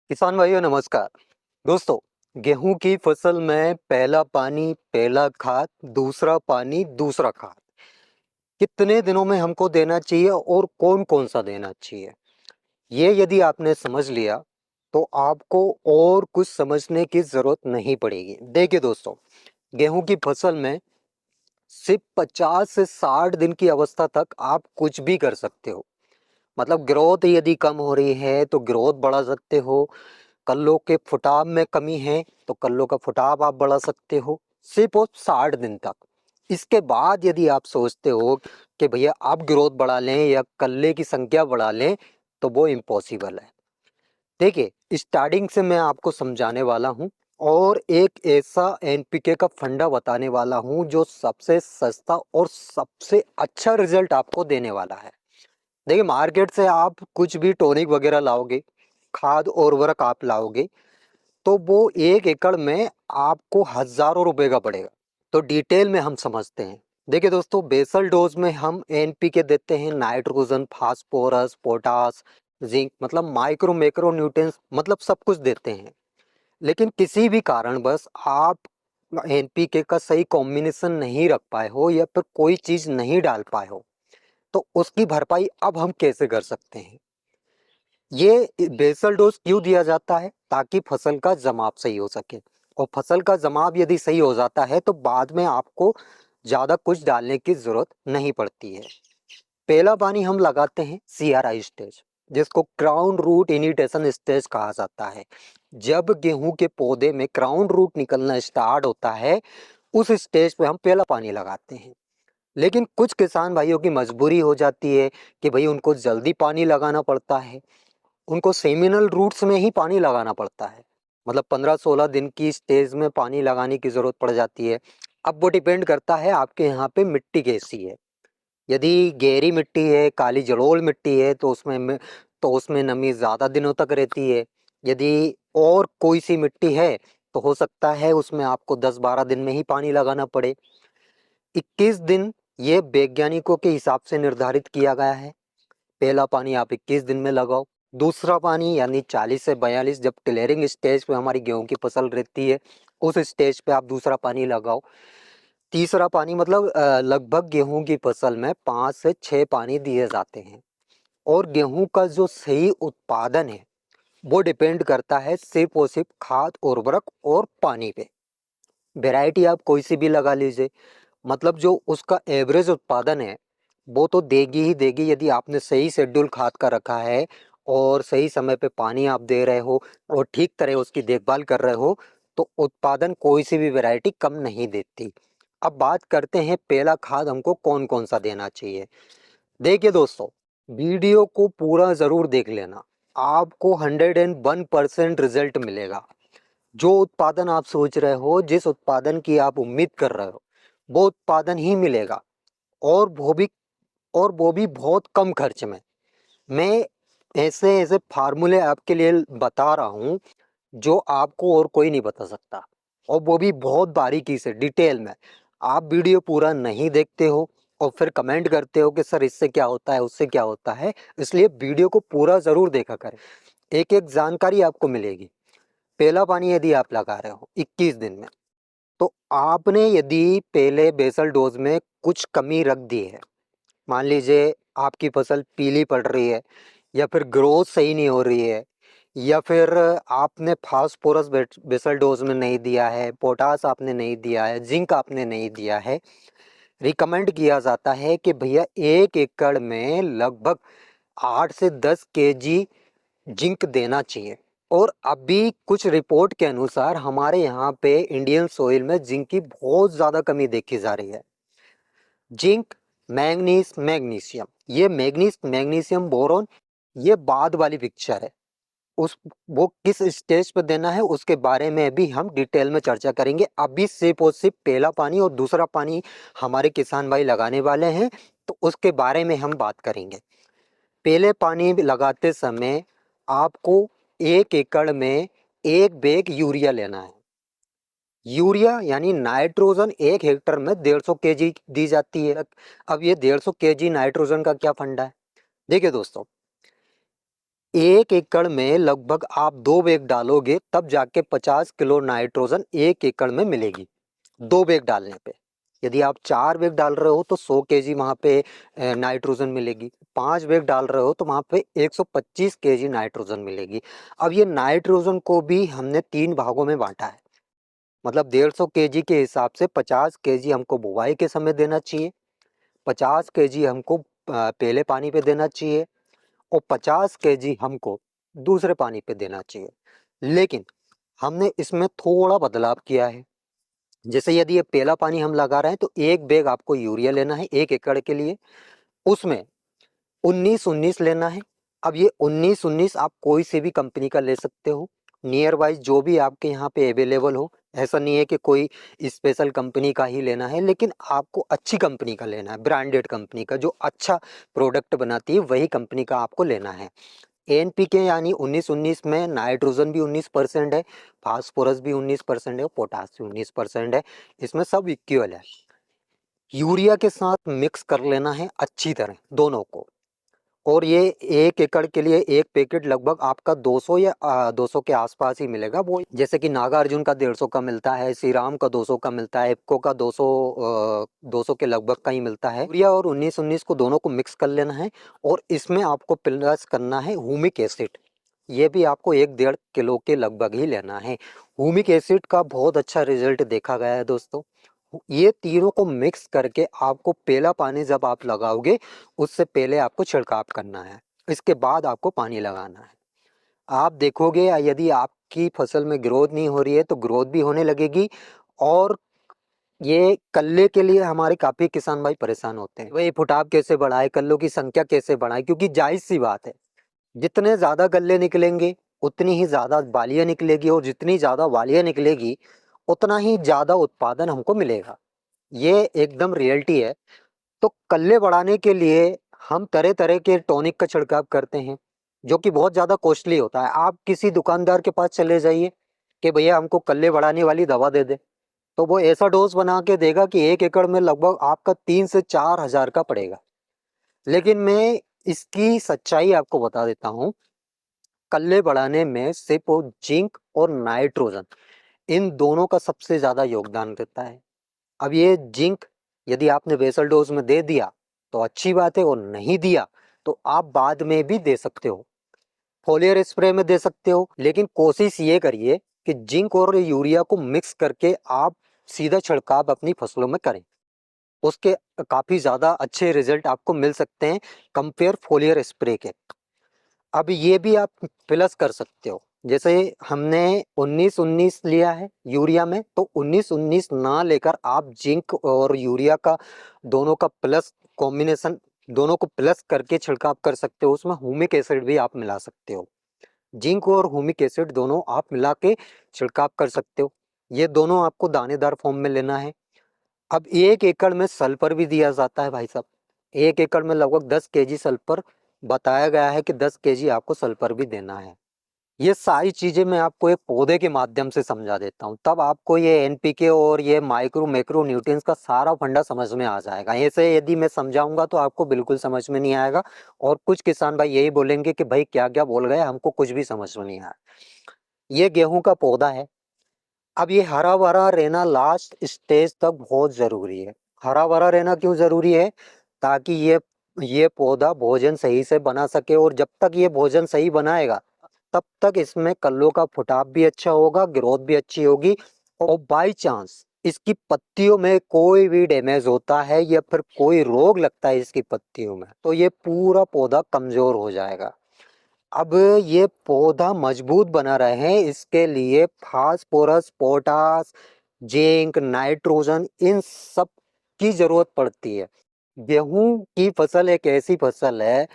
किसान भाइयों नमस्कार। दोस्तों, गेहूं की फसल में पहला पानी पहला खाद, दूसरा पानी दूसरा खाद कितने दिनों में हमको देना चाहिए और कौन कौन सा देना चाहिए, ये यदि आपने समझ लिया तो आपको और कुछ समझने की जरूरत नहीं पड़ेगी। देखिए दोस्तों, गेहूं की फसल में सिर्फ 50 से 60 दिन की अवस्था तक आप कुछ भी कर सकते हो। मतलब ग्रोथ यदि कम हो रही है तो ग्रोथ बढ़ा सकते हो, कल्लों के फुटाव में कमी है तो कल्लों का फुटाव आप बढ़ा सकते हो, सिर्फ और 60 दिन तक। इसके बाद यदि आप सोचते हो कि भैया आप ग्रोथ बढ़ा लें या कल्ले की संख्या बढ़ा लें तो वो इम्पॉसिबल है। देखिए, स्टार्टिंग से मैं आपको समझाने वाला हूँ और एक ऐसा एनपीके का फंडा बताने वाला हूँ जो सबसे सस्ता और सबसे अच्छा रिजल्ट आपको देने वाला है। देखिए, मार्केट से आप कुछ भी टॉनिक वगैरह लाओगे, खाद और उर्वरक आप लाओगे तो वो 1 एकड़ में आपको हजारों रुपए का पड़ेगा। तो डिटेल में हम समझते हैं। देखिए दोस्तों, बेसल डोज में हम एनपीके देते हैं, नाइट्रोजन, फास्फोरस, पोटास, जिंक, मतलब माइक्रो मैक्रो न्यूट्रिएंट्स, मतलब सब कुछ देते हैं। लेकिन किसी भी कारणवश आप एनपीके का सही कॉम्बिनेशन नहीं रख पाए हो या फिर कोई चीज नहीं डाल पाए हो तो उसकी भरपाई अब हम कैसे कर सकते हैं। ये बेसल डोज क्यों दिया जाता है? ताकि फसल का जमाव सही हो सके, और फसल का जमाव यदि सही हो जाता है तो बाद में आपको ज्यादा कुछ डालने की जरूरत नहीं पड़ती है। पहला पानी हम लगाते हैं सीआरआई स्टेज, जिसको क्राउन रूट इनिटेशन स्टेज कहा जाता है। जब गेहूं के पौधे में क्राउन रूट निकलना स्टार्ट होता है उस स्टेज पे हम पहला पानी लगाते हैं। लेकिन कुछ किसान भाइयों की मजबूरी हो जाती है कि भाई उनको जल्दी पानी लगाना पड़ता है, उनको सेमिनल रूट्स में ही पानी लगाना पड़ता है। मतलब 15-16 दिन की स्टेज में पानी लगाने की जरूरत पड़ जाती है। अब वो डिपेंड करता है आपके यहाँ पे मिट्टी कैसी है। यदि गहरी मिट्टी है, काली जलोढ़ मिट्टी है तो उसमें नमी ज़्यादा दिनों तक रहती है। यदि और कोई सी मिट्टी है तो हो सकता है उसमें आपको 10-12 दिन में ही पानी लगाना पड़े। 21 दिन ये वैज्ञानिकों के हिसाब से निर्धारित किया गया है। पहला पानी आप 21 दिन में लगाओ, दूसरा पानी यानी 40 से 42, जब टिलरिंग स्टेज पे हमारी गेहूं की फसल रहती है उस स्टेज पे आप दूसरा पानी लगाओ। तीसरा पानी मतलब लगभग गेहूं की फसल में 5 से 6 पानी दिए जाते हैं। और गेहूं का जो सही उत्पादन है वो डिपेंड करता है सिर्फ और सिर्फ खाद, उर्वरक और पानी पे। वेराइटी आप कोई सी भी लगा लीजिए, मतलब जो उसका एवरेज उत्पादन है वो तो देगी ही देगी यदि आपने सही शेड्यूल खाद का रखा है और सही समय पे पानी आप दे रहे हो और ठीक तरह उसकी देखभाल कर रहे हो तो उत्पादन कोई सी भी वैरायटी कम नहीं देती। अब बात करते हैं पहला खाद हमको कौन कौन सा देना चाहिए। देखिए दोस्तों, वीडियो को पूरा जरूर देख लेना, आपको 101% रिजल्ट मिलेगा। जो उत्पादन आप सोच रहे हो, जिस उत्पादन की आप उम्मीद कर रहे हो वो उत्पादन ही मिलेगा, और वो भी बहुत कम खर्च में। मैं ऐसे ऐसे फार्मूले आपके लिए बता रहा हूँ जो आपको और कोई नहीं बता सकता, और वो भी बहुत बारीकी से डिटेल में। आप वीडियो पूरा नहीं देखते हो और फिर कमेंट करते हो कि सर इससे क्या होता है, उससे क्या होता है। इसलिए वीडियो को पूरा ज़रूर देखा करें, एक एक जानकारी आपको मिलेगी। पहला पानी यदि आप लगा रहे हो 21 दिन में, तो आपने यदि पहले बेसल डोज में कुछ कमी रख दी है, मान लीजिए आपकी फसल पीली पड़ रही है या फिर ग्रोथ सही नहीं हो रही है, या फिर आपने फास्फोरस बेसल डोज में नहीं दिया है, पोटास आपने नहीं दिया है, जिंक आपने नहीं दिया है, रिकमेंड किया जाता है कि भैया 1 एकड़ में लगभग 8 से 10 केजी जिंक देना चाहिए। और अभी कुछ रिपोर्ट के अनुसार हमारे यहाँ पे इंडियन सोइल में जिंक की बहुत ज़्यादा कमी देखी जा रही है। जिंक, मैंगनीज, मैग्नीशियम, ये मैग्नीज मैग्नीशियम बोरोन, ये बाद वाली पिक्चर है। उस वो किस स्टेज पर देना है उसके बारे में भी हम डिटेल में चर्चा करेंगे। अभी सिर्फ और सिर्फ पहला पानी और दूसरा पानी हमारे किसान भाई लगाने वाले हैं तो उसके बारे में हम बात करेंगे। पहले पानी लगाते समय आपको 1 एकड़ में 1 बैग यूरिया लेना है। यूरिया यानी नाइट्रोजन 1 हेक्टर में 150 केजी दी जाती है। अब ये 150 केजी नाइट्रोजन का क्या फंडा है? देखिए दोस्तों, 1 एकड़ में लगभग आप 2 बैग डालोगे तब जाके 50 किलो नाइट्रोजन 1 एकड़ में मिलेगी, 2 बैग डालने पे। यदि आप 4 बैग डाल रहे हो तो 100 केजी वहाँ पे नाइट्रोजन मिलेगी, 5 बैग डाल रहे हो तो वहाँ पे 125 केजी नाइट्रोजन मिलेगी। अब ये नाइट्रोजन को भी हमने 3 भागों में बाँटा है, मतलब 150 केजी के हिसाब से 50 केजी हमको बुवाई के समय देना चाहिए, 50 केजी हमको पहले पानी पे देना चाहिए और 50 केजी हमको दूसरे पानी पे देना चाहिए। लेकिन हमने इसमें थोड़ा बदलाव किया है। जैसे यदि ये पहला पानी हम लगा रहे हैं तो 1 बैग आपको यूरिया लेना है 1 एकड़ के लिए, उसमें 19-19 लेना है। अब ये 19-19 आप कोई से भी कंपनी का ले सकते हो, नियर बाई जो भी आपके यहाँ पे अवेलेबल हो। ऐसा नहीं है कि कोई स्पेशल कंपनी का ही लेना है, लेकिन आपको अच्छी कंपनी का लेना है, ब्रांडेड कंपनी का जो अच्छा प्रोडक्ट बनाती है वही कंपनी का आपको लेना है। एनपीके यानी 19-19 में नाइट्रोजन भी 19% है, फास्फोरस भी 19% है, पोटास भी 19% है, इसमें सब इक्वल है। यूरिया के साथ मिक्स कर लेना है अच्छी तरह दोनों को, और ये 1 एकड़ के लिए एक पैकेट लगभग आपका 200 या 200 के आसपास ही मिलेगा। वो जैसे कि नागार्जुन का 150 का मिलता है, श्री राम का 200 का मिलता है, इफ्को का 200 के लगभग का ही मिलता है। यूरिया और 19-19 को दोनों को मिक्स कर लेना है और इसमें आपको प्लस करना है ह्यूमिक एसिड। ये भी आपको 1-1.5 किलो के लगभग ही लेना है। ह्यूमिक एसिड का बहुत अच्छा रिजल्ट देखा गया है दोस्तों। ये तीनों को मिक्स करके आपको पहला पानी जब आप लगाओगे उससे पहले आपको छिड़काव करना है, इसके बाद आपको पानी लगाना है। आप देखोगे यदि आपकी फसल में ग्रोथ नहीं हो रही है तो ग्रोथ भी होने लगेगी, और ये कल्ले के लिए हमारे काफ़ी किसान भाई परेशान होते हैं, वही फुटाव कैसे बढ़ाए, कल्लों की संख्या कैसे बढ़ाए, क्योंकि जायज़ सी बात है, जितने ज़्यादा गल्ले निकलेंगे उतनी ही ज़्यादा बालियाँ निकलेगी, और जितनी ज़्यादा बालियाँ निकलेगी उतना ही ज़्यादा उत्पादन हमको मिलेगा। ये एकदम रियलिटी है। तो कल्ले बढ़ाने के लिए हम तरह तरह के टॉनिक का छिड़काव करते हैं, जो कि बहुत ज़्यादा कॉस्टली होता है। आप किसी दुकानदार के पास चले जाइए कि भैया हमको कल्ले बढ़ाने वाली दवा दे दे, तो वो ऐसा डोज बना के देगा कि 1 एकड़ में लगभग आपका 3 से 4 हज़ार का पड़ेगा। लेकिन मैं इसकी सच्चाई आपको बता देता हूँ, कल्ले बढ़ाने में सिर्फ वो जिंक और नाइट्रोजन, इन दोनों का सबसे ज़्यादा योगदान रहता है। अब ये जिंक यदि आपने बेसल डोज में दे दिया तो अच्छी बात है, और नहीं दिया तो आप बाद में भी दे सकते हो, फोलियर स्प्रे में दे सकते हो। लेकिन कोशिश ये करिए कि जिंक और यूरिया को मिक्स करके आप सीधा छिड़काव अपनी फसलों में करें, उसके काफ़ी ज़्यादा अच्छे रिजल्ट आपको मिल सकते हैं कंपेयर फोलियर स्प्रे के। अब ये भी आप प्लस कर सकते हो, जैसे हमने 19-19 लिया है यूरिया में, तो 19-19 ना लेकर आप जिंक और यूरिया का दोनों का प्लस कॉम्बिनेशन, दोनों को प्लस करके छिड़काव कर सकते हो। उसमें ह्यूमिक एसिड भी आप मिला सकते हो, जिंक और ह्यूमिक एसिड दोनों आप मिला के छिड़काव कर सकते हो। ये दोनों आपको दानेदार फॉर्म में लेना है। अब 1 एकड़ में सल्फर भी दिया जाता है भाई साहब, 1 एकड़ में लगभग 10 केजी सल्फर बताया गया है कि 10 केजी आपको सल्फर भी देना है। ये सारी चीज़ें मैं आपको एक पौधे के माध्यम से समझा देता हूँ, तब आपको ये एनपीके और ये माइक्रो मैक्रो न्यूट्रिएंट्स का सारा फंडा समझ में आ जाएगा। ऐसे यदि मैं समझाऊंगा तो आपको बिल्कुल समझ में नहीं आएगा, और कुछ किसान भाई यही बोलेंगे कि भाई क्या क्या बोल गए, हमको कुछ भी समझ में नहीं आया। ये गेहूं का पौधा है। अब ये हरा भरा रहना लास्ट स्टेज तक बहुत ज़रूरी है। हरा भरा रहना क्यों ज़रूरी है? ताकि ये पौधा भोजन सही से बना सके, और जब तक ये भोजन सही बनाएगा तब तक इसमें कल्लों का फुटाव भी अच्छा होगा, ग्रोथ भी अच्छी होगी। और बाई चांस इसकी पत्तियों में कोई भी डैमेज होता है या फिर कोई रोग लगता है इसकी पत्तियों में, तो ये पूरा पौधा कमज़ोर हो जाएगा। अब ये पौधा मजबूत बना रहे इसके लिए फास्फोरस, पोटास, जिंक, नाइट्रोजन, इन सब की जरूरत पड़ती है। गेहूं की फसल एक ऐसी फसल है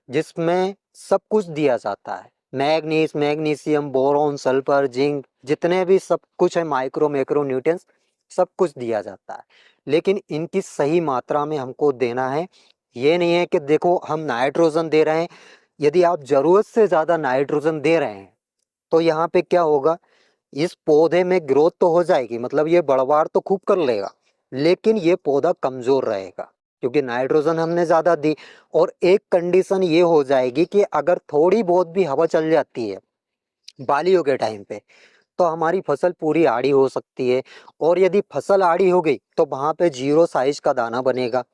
जिसमें सब कुछ दिया जाता है, manganese, magnesium, boron, sulphur, zinc, जितने भी सब कुछ है, माइक्रो मैक्रो न्यूट्रिएंट्स, सब कुछ दिया जाता है। लेकिन इनकी सही मात्रा में हमको देना है। ये नहीं है कि देखो हम नाइट्रोजन दे रहे हैं, यदि आप ज़रूरत से ज़्यादा नाइट्रोजन दे रहे हैं तो यहाँ पे क्या होगा, इस पौधे में ग्रोथ तो हो जाएगी, मतलब ये बढ़वार तो खूब कर लेगा, लेकिन ये पौधा कमज़ोर रहेगा। क्योंकि नाइट्रोजन हमने ज़्यादा दी। और एक कंडीशन ये हो जाएगी कि अगर थोड़ी बहुत भी हवा चल जाती है बालियों के टाइम पे, तो हमारी फसल पूरी आड़ी हो सकती है। और यदि फसल आड़ी हो गई तो वहाँ पे जीरो साइज का दाना बनेगा,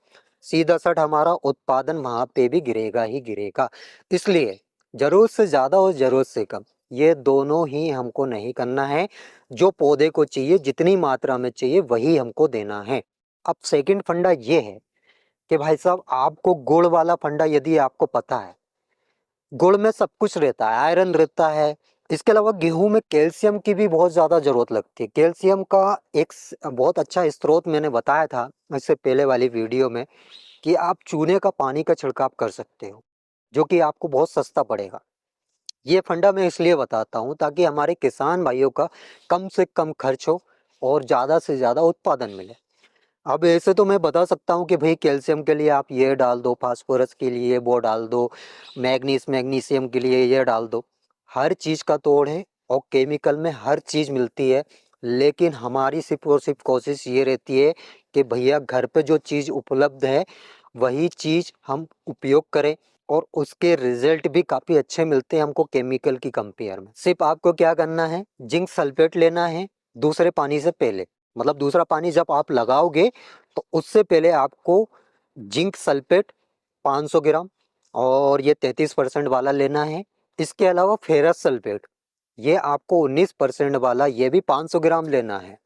सीधा सट हमारा उत्पादन वहाँ पे भी गिरेगा ही गिरेगा। इसलिए जरूरत से ज़्यादा और ज़रूरत से कम, ये दोनों ही हमको नहीं करना है। जो पौधे को चाहिए जितनी मात्रा में चाहिए वही हमको देना है। अब सेकंड फंडा ये है कि भाई साहब, आपको गुड़ वाला फंडा यदि आपको पता है, गुड़ में सब कुछ रहता है, आयरन रहता है। इसके अलावा गेहूं में कैल्शियम की भी बहुत ज़्यादा ज़रूरत लगती है। कैल्शियम का एक बहुत अच्छा स्रोत मैंने बताया था इससे पहले वाली वीडियो में, कि आप चूने का पानी का छिड़काव कर सकते हो, जो कि आपको बहुत सस्ता पड़ेगा। ये फंडा मैं इसलिए बताता हूँ ताकि हमारे किसान भाइयों का कम से कम खर्च हो और ज़्यादा से ज़्यादा उत्पादन मिले। अब ऐसे तो मैं बता सकता हूँ कि भाई कैल्शियम के लिए आप ये डाल दो, फास्फोरस के लिए वो डाल दो, मैग्नीशियम के लिए ये डाल दो। हर चीज़ का तोड़ है और केमिकल में हर चीज़ मिलती है। लेकिन हमारी सिर्फ और सिर्फ कोशिश ये रहती है कि भैया घर पे जो चीज़ उपलब्ध है वही चीज़ हम उपयोग करें, और उसके रिजल्ट भी काफ़ी अच्छे मिलते हैं हमको केमिकल की कंपेयर में। सिर्फ आपको क्या करना है, जिंक सल्फेट लेना है दूसरे पानी से पहले, मतलब दूसरा पानी जब आप लगाओगे तो उससे पहले आपको जिंक सल्फेट 500 ग्राम और ये 33% वाला लेना है। इसके अलावा फेरस सल्फेट ये आपको 19% वाला ये भी 500 ग्राम लेना है।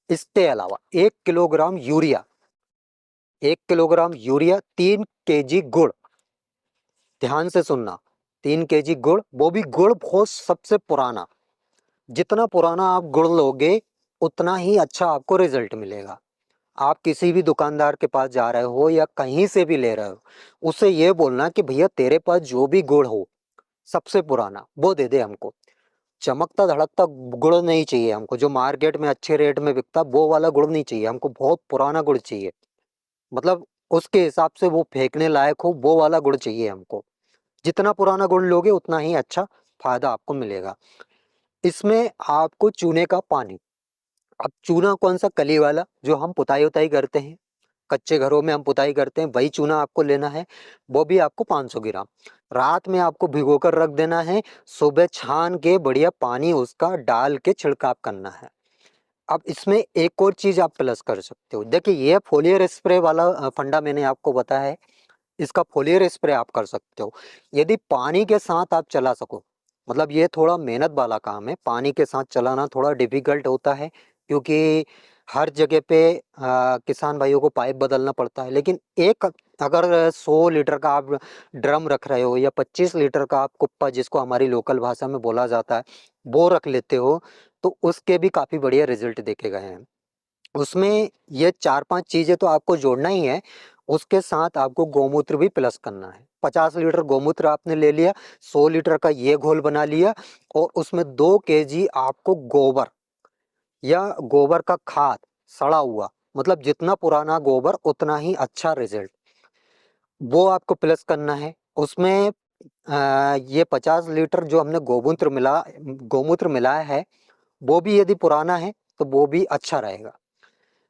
इसके अलावा 1 किलोग्राम यूरिया 3 kg गुड़, ध्यान से सुनना, 3 kg गुड़, वो भी गुड़ बहुत सबसे पुराना। जितना पुराना आप गुड़ लोगे उतना ही अच्छा आपको रिजल्ट मिलेगा। आप किसी भी दुकानदार के पास जा रहे हो या कहीं से भी ले रहे हो, उससे ये बोलना कि भैया तेरे पास जो भी गुड़ हो सबसे पुराना वो दे दे हमको। चमकता धड़कता गुड़ नहीं चाहिए हमको, जो मार्केट में अच्छे रेट में बिकता वो वाला गुड़ नहीं चाहिए हमको, बहुत पुराना गुड़ चाहिए। मतलब उसके हिसाब से वो फेंकने लायक हो वो वाला गुड़ चाहिए हमको। जितना पुराना गुड़ लोगे उतना ही अच्छा फायदा आपको मिलेगा। इसमें आपको चूने का पानी, अब चूना कौन सा, कली वाला जो हम पुताई उताई करते हैं, कच्चे घरों में हम पुताई करते हैं, वही चूना आपको लेना है। वो भी आपको 500 ग्राम रात में आपको भिगो कर रख देना है। सुबह छान के बढ़िया पानी उसका डाल के छिड़काव करना है। अब इसमें एक और चीज आप प्लस कर सकते हो। देखिए ये फोलियर स्प्रे वाला फंडा मैंने आपको बताया है, इसका फोलियर स्प्रे आप कर सकते हो यदि पानी के साथ आप चला सको। मतलब ये थोड़ा मेहनत वाला काम है, पानी के साथ चलाना थोड़ा डिफिकल्ट होता है, क्योंकि हर जगह पे किसान भाइयों को पाइप बदलना पड़ता है। लेकिन एक अगर 100 लीटर का आप ड्रम रख रहे हो या 25 लीटर का आप कुप्पा, जिसको हमारी लोकल भाषा में बोला जाता है, वो रख लेते हो, तो उसके भी काफ़ी बढ़िया रिजल्ट देखे गए हैं। उसमें ये 4-5 चीज़ें तो आपको जोड़ना ही है। उसके साथ आपको गौमूत्र भी प्लस करना है। 50 लीटर गौमूत्र आपने ले लिया, 100 लीटर का ये घोल बना लिया, और उसमें 2 kg आपको गोबर या गोबर का खाद सड़ा हुआ, मतलब जितना पुराना गोबर उतना ही अच्छा रिजल्ट, वो आपको प्लस करना है। उसमें ये 50 लीटर जो हमने गौमूत्र मिलाया है, वो भी यदि पुराना है तो वो भी अच्छा रहेगा।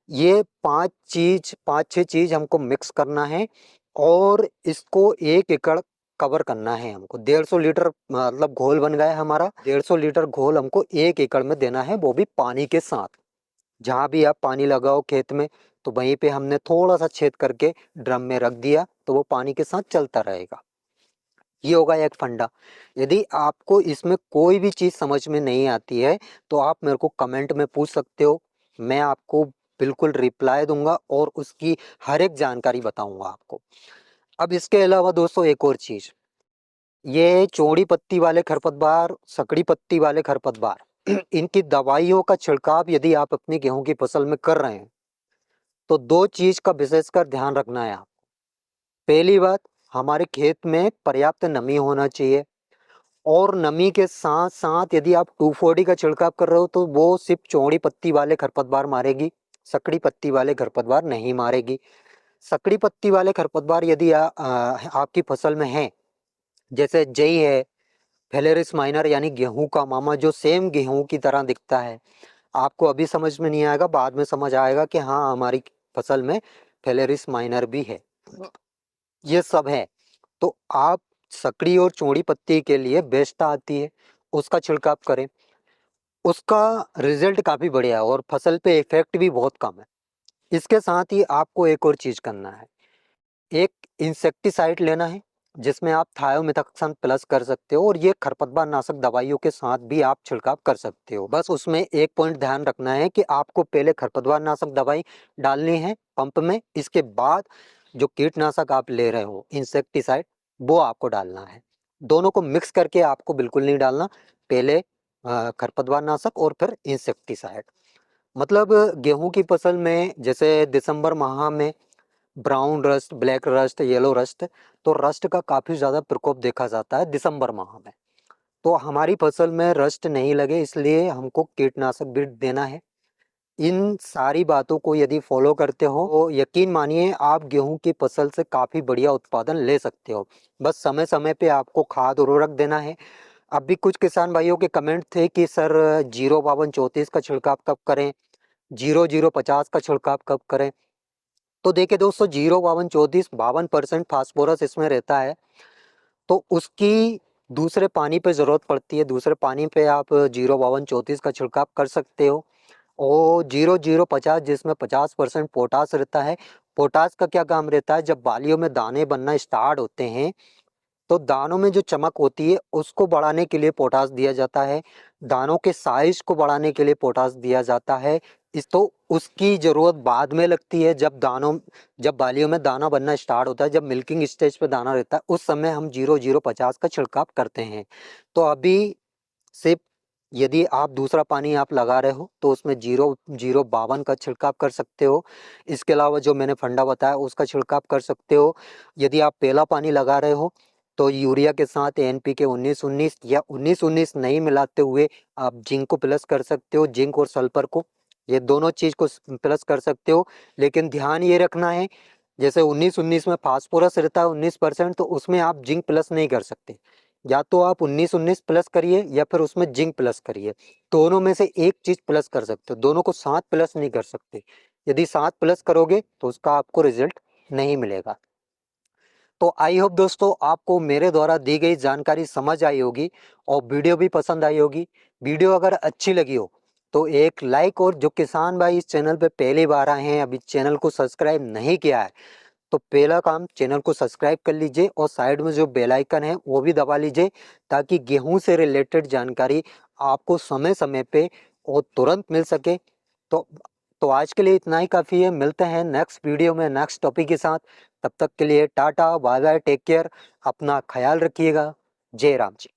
ये 5-6 चीज हमको मिक्स करना है, और इसको 1 एकड़ कवर करना है हमको। 150 लीटर मतलब घोल बन गया हमारा, 150 लीटर घोल हमको 1 एकड़ में देना है, वो भी पानी के साथ। जहाँ भी आप पानी लगाओ खेत में, तो वहीं पे हमने थोड़ा सा छेद करके ड्रम में रख दिया, तो वो पानी के साथ चलता रहेगा। ये होगा एक फंडा। यदि आपको इसमें कोई भी चीज़ समझ में नहीं आती है तो आप मेरे को कमेंट में पूछ सकते हो, मैं आपको बिल्कुल रिप्लाई दूंगा और उसकी हर एक जानकारी बताऊंगा आपको। अब इसके अलावा दोस्तों एक और चीज़, ये चौड़ी पत्ती वाले खरपतवार, सकड़ी पत्ती वाले खरपतवार इनकी दवाइयों का छिड़काव यदि आप अपनी गेहूं की फसल में कर रहे हैं, तो 2 चीज़ का विशेषकर ध्यान रखना है आप। पहली बात, हमारे खेत में पर्याप्त नमी होना चाहिए, और नमी के साथ साथ यदि आप 2,4-D का छिड़काव कर रहे हो तो वो सिर्फ चौड़ी पत्ती वाले खरपतवार मारेगी, सकड़ी पत्ती वाले खरपतवार नहीं मारेगी। सकड़ी पत्ती वाले खरपतवार यदि आपकी फसल में है, जैसे जई है, फेलेरिस माइनर यानी गेहूं का मामा, जो सेम गेहूं की तरह दिखता है, आपको अभी समझ में नहीं आएगा, बाद में समझ आएगा कि हाँ हमारी फसल में फेलेरिस माइनर भी है। ये सब है। तो आप सकड़ी और चौड़ी पत्ती के लिए बेस्टा आती है, उसका छिड़काव करें। उसका रिजल्ट काफ़ी बढ़िया है और फसल पे इफेक्ट भी बहुत कम है। इसके साथ ही आपको एक और चीज़ करना है, एक इंसेक्टिसाइड लेना है जिसमें आप थायोमिथाक्सान प्लस कर सकते हो और ये खरपतवार नाशक दवाइयों के साथ भी आप छिड़काव कर सकते हो। बस उसमें एक पॉइंट ध्यान रखना है कि आपको पहले खरपतवार नाशक दवाई डालनी है पंप में, इसके बाद जो कीटनाशक आप ले रहे हो इंसेक्टिसाइड वो आपको डालना है। दोनों को मिक्स करके आपको बिल्कुल नहीं डालना, पहले खरपतवार नाशक और फिर इंसेक्टिसाइड। मतलब गेहूं की फसल में जैसे दिसंबर माह में brown rust, black rust, yellow rust, तो रस्ट का काफ़ी ज़्यादा प्रकोप देखा जाता है दिसंबर माह में। तो हमारी फसल में रस्ट नहीं लगे इसलिए हमको कीटनाशक भी देना है। इन सारी बातों को यदि फॉलो करते हो तो यकीन मानिए आप गेहूं की फसल से काफ़ी बढ़िया उत्पादन ले सकते हो। बस समय समय पे आपको खाद उर्वरक देना है। अब भी कुछ किसान भाइयों के कमेंट थे कि सर 05234 का छिड़काव कब करें, 0050 का छिड़काव कब करें। तो देखिए दोस्तों, 05234 52% फास्फोरस इसमें रहता है, तो उसकी दूसरे पानी पे ज़रूरत पड़ती है। दूसरे पानी पे आप 05234 का छिड़काव कर सकते हो। और 0050 जिसमें 50% पोटास रहता है। पोटास का क्या काम रहता है, जब बालियों में दाने बनना स्टार्ट होते हैं तो दानों में जो चमक होती है उसको बढ़ाने के लिए पोटास दिया जाता है, दानों के साइज को बढ़ाने के लिए पोटास दिया जाता है। इस तो उसकी ज़रूरत बाद में लगती है, जब बालियों में दाना बनना स्टार्ट होता है, जब मिल्किंग स्टेज पे दाना रहता है, उस समय हम 0050 का छिड़काव करते हैं। तो अभी सिर्फ यदि आप दूसरा पानी आप लगा रहे हो तो उसमें 0052 का छिड़काव कर सकते हो। इसके अलावा जो मैंने फंडा बताया उसका छिड़काव कर सकते हो। यदि आप पहला पानी लगा रहे हो तो यूरिया के साथ एनपीके 19-19 या 19-19 नहीं मिलाते हुए आप जिंक को प्लस कर सकते हो, जिंक और सल्फर को, ये दोनों चीज़ को प्लस कर सकते हो। लेकिन ध्यान ये रखना है, जैसे 19-19 में फास्फोरस रहता है 19%, तो उसमें आप जिंक प्लस नहीं कर सकते। या तो आप 19-19 प्लस करिए या फिर उसमें जिंक प्लस करिए, दोनों में से एक चीज़ प्लस कर सकते हो, दोनों को साथ प्लस नहीं कर सकते। यदि साथ प्लस करोगे तो उसका आपको रिजल्ट नहीं मिलेगा। तो आई होप दोस्तों आपको मेरे द्वारा दी गई जानकारी समझ आई होगी और वीडियो भी पसंद आई होगी। वीडियो अगर अच्छी लगी हो तो एक लाइक, और जो किसान भाई इस चैनल पे पहली बार आए हैं, अभी चैनल को सब्सक्राइब नहीं किया है, तो पहला काम चैनल को सब्सक्राइब कर लीजिए और साइड में जो बेल आइकन है वो भी दबा लीजिए, ताकि गेहूं से रिलेटेड जानकारी आपको समय समय पे और तुरंत मिल सके। तो आज के लिए इतना ही काफ़ी है। मिलते हैं नेक्स्ट वीडियो में नेक्स्ट टॉपिक के साथ। तब तक के लिए tata bye bye, take care, अपना ख्याल रखिएगा। जय राम जी।